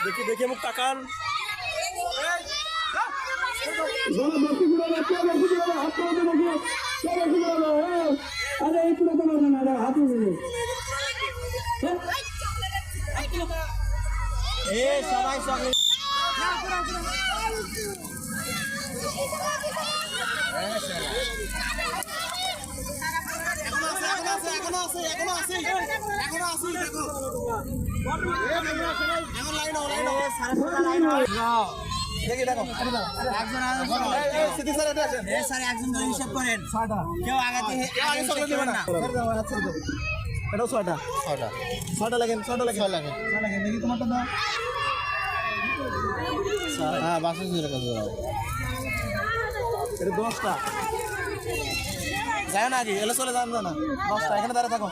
দেখি দেখি মুখ তাকান। সবাই সবাই হিসাব করেন কেউ আগাতে এটাও ছয়টা লাগেন দেখি তোমারটা দাও। হ্যাঁ 62 টাকা এটা 10টা যায় না আগে এলে চলে যান না 10টা এখানে দাঁড়িয়ে থাকো